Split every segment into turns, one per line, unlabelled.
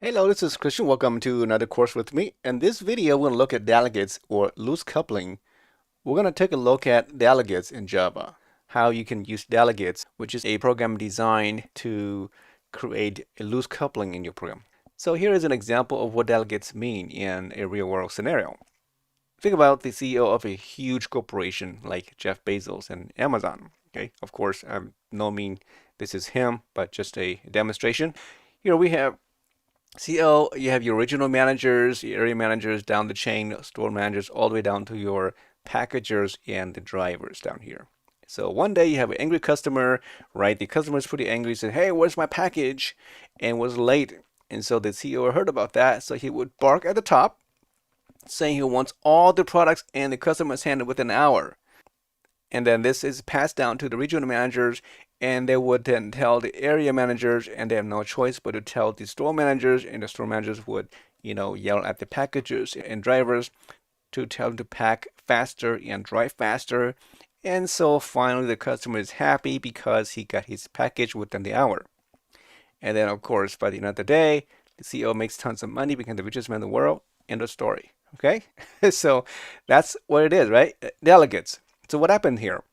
Hello, this is Christian. Welcome to another course with me. In this video, we're going to look at delegates or loose coupling. We're going to take a look at delegates in Java, how you can use delegates, which is a program designed to create a loose coupling in your program. So here is an example of what delegates mean in a real-world scenario. Think about the CEO of a huge corporation like Jeff Bezos and Amazon. Okay, of course, no mean this is him, but just a demonstration. Here we have CEO, you have your regional managers, your area managers down the chain, store managers, all the way down to your packagers and the drivers down here. So one day you have an angry customer, right? The customer is pretty angry, said, "Hey, where's my package?" and was late. And so the CEO heard about that, so he would bark at the top, saying he wants all the products and the customer's handed within an hour. And then this is passed down to the regional managers, and they would then tell the area managers, and they have no choice but to tell the store managers, and the store managers would, yell at the packagers and drivers to tell them to pack faster and drive faster. And so finally the customer is happy because he got his package within the hour. And then of course, by the end of the day, the CEO makes tons of money, becomes the richest man in the world. End of story. Okay? So that's what it is, right? Delegates. So what happened here?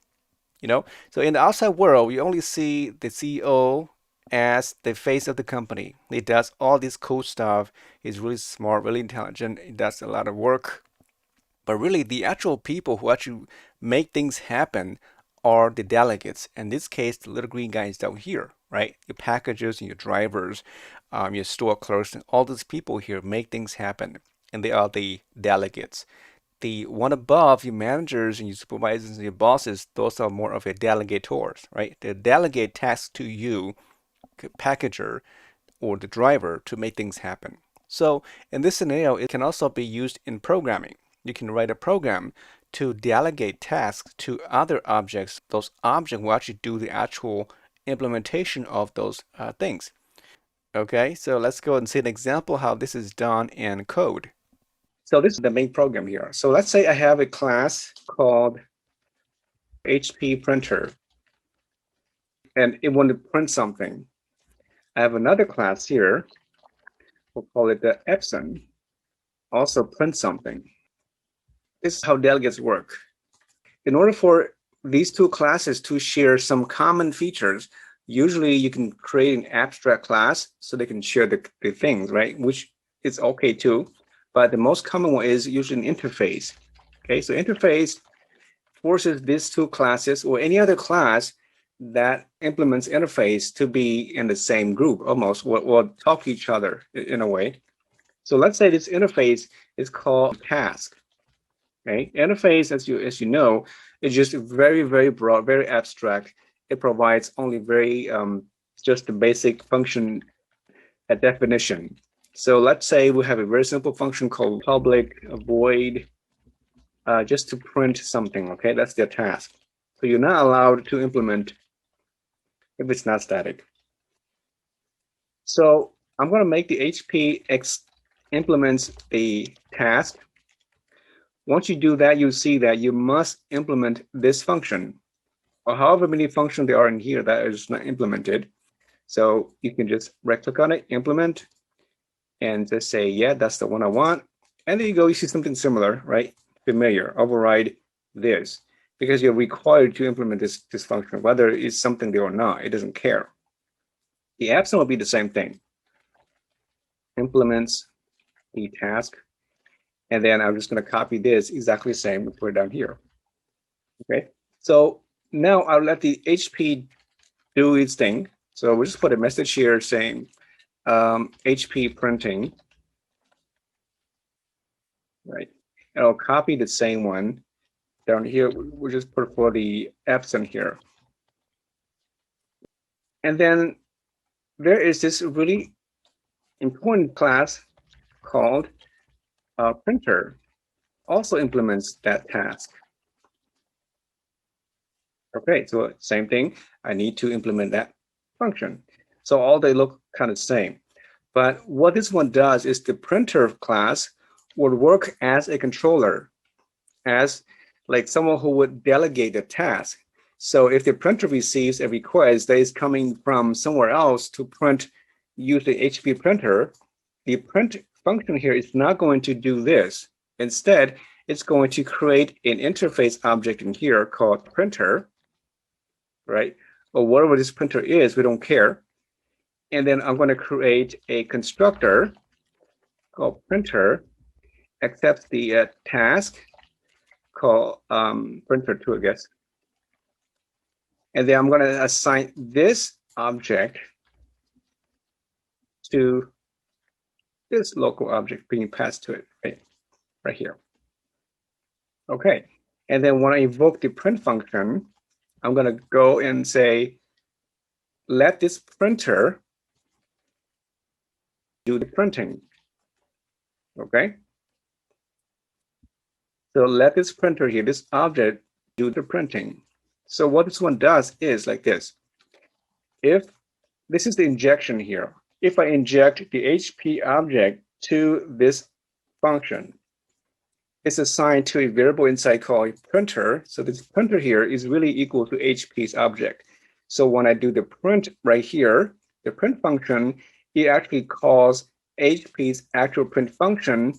So in the outside world, you only see the CEO as the face of the company. He does all this cool stuff. He's really smart, really intelligent. He does a lot of work. But really, the actual people who actually make things happen are the delegates. In this case, the little green guys down here, right? Your packagers and your drivers, your store clerks, and all these people here make things happen. And they are the delegates. The one above, your managers and your supervisors and your bosses, those are more of a delegators, right? They delegate tasks to you, packager, or the driver to make things happen. So in this scenario, it can also be used in programming. You can write a program to delegate tasks to other objects. Those objects will actually do the actual implementation of those things. Okay, so let's go and see an example how this is done in code. So this is the main program here. So let's say I have a class called HP printer, and it wants to print something. I have another class here. We'll call it the Epson, also print something. This is how delegates work. In order for these two classes to share some common features, usually you can create an abstract class so they can share the things, right? Which is okay too. But the most common one is usually an interface. Okay, so interface forces these two classes or any other class that implements interface to be in the same group almost, or talk to each other in a way. So let's say this interface is called task. Okay, interface, as you know, is just very, very broad, very abstract. It provides only very just the basic function definition. So let's say we have a very simple function called public void just to print something. Okay, that's their task. So you're not allowed to implement if it's not static. So I'm going to make the HPX implements a task. Once you do that, you see that you must implement this function, or however many functions there are in here that is not implemented. So you can just right-click on it, implement, and just say, yeah, that's the one I want. And there you go, you see something similar, right? Familiar, override this, because you're required to implement this function, whether it's something there or not, it doesn't care. The Epson will be the same thing. Implements the task. And then I'm just going to copy this exactly the same and put it down here. Okay, so now I'll let the HP do its thing. So we'll just put a message here saying HP printing, right? And I'll copy the same one down here. We'll just put for the Epson here. And then there is this really important class called printer, also implements that task. Okay, so same thing. I need to implement that function. So all they look kind of the same. But what this one does is the printer class would work as a controller, as like someone who would delegate a task. So if the printer receives a request that is coming from somewhere else to print, use the HP printer, the print function here is not going to do this. Instead, it's going to create an interface object in here called printer, right? Or whatever this printer is, we don't care. And then I'm going to create a constructor called printer, accepts the task called printer2, I guess. And then I'm going to assign this object to this local object being passed to it, right here. Okay, and then when I invoke the print function, I'm going to go and say, let this printer do the printing. Okay, so let this printer here, this object, do the printing. So what this one does is like this. If this is the injection here, if I inject the HP object to this function, it's assigned to a variable inside called printer. So this printer here is really equal to HP's object. So when I do the print right here, the print function, it actually calls HP's actual print function,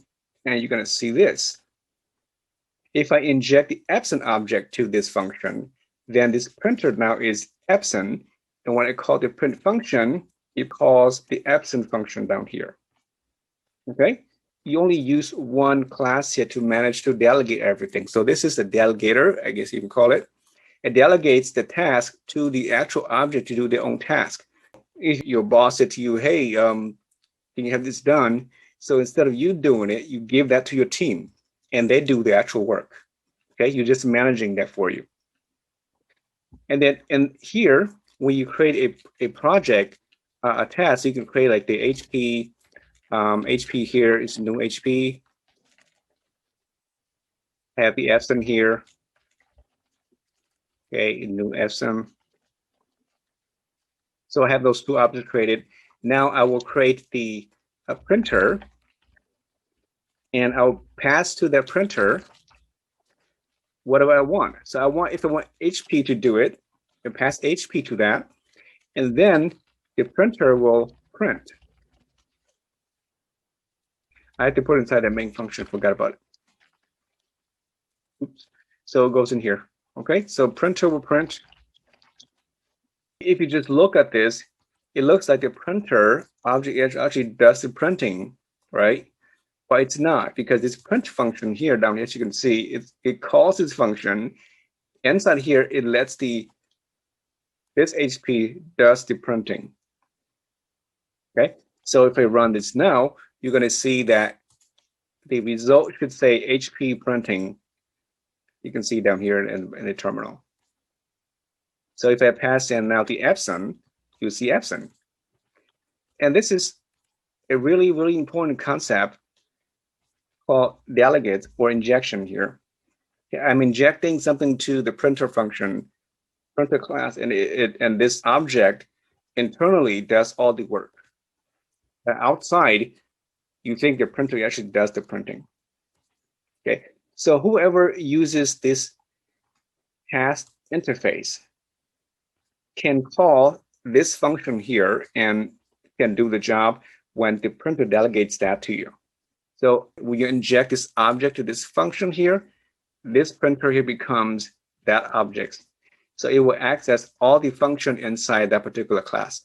and you're going to see this. If I inject the absent object to this function, then this printer now is absent. And when I call the print function, it calls the absent function down here. Okay? You only use one class here to manage to delegate everything. So this is the delegator, I guess you can call it. It delegates the task to the actual object to do their own task. If your boss said to you, hey, can you have this done? So instead of you doing it, you give that to your team and they do the actual work. Okay, you're just managing that for you. And then in here, when you create a project, a task, you can create like the HP. HP here is new HP. Have the FM here. Okay, new FM. So I have those two objects created. Now I will create the printer, and I'll pass to that printer whatever I want. So if I want HP to do it, I pass HP to that, and then the printer will print. I have to put inside that main function, forgot about it. Oops. So it goes in here. Okay, so printer will print. If you just look at this, it looks like the printer object actually does the printing, right? But it's not, because this print function here down here, as you can see, it calls this function. Inside here, it lets this HP does the printing. Okay, so if I run this now, you're going to see that the result should say HP printing. You can see down here in the terminal. So if I pass in now the Epson, you see Epson. And this is a really, really important concept called delegates or injection here. I'm injecting something to the printer function, printer class, and this object internally does all the work. Outside, you think the printer actually does the printing. Okay, so whoever uses this task interface can call this function here and can do the job when the printer delegates that to you. So when you inject this object to this function here, this printer here becomes that object. So it will access all the function inside that particular class.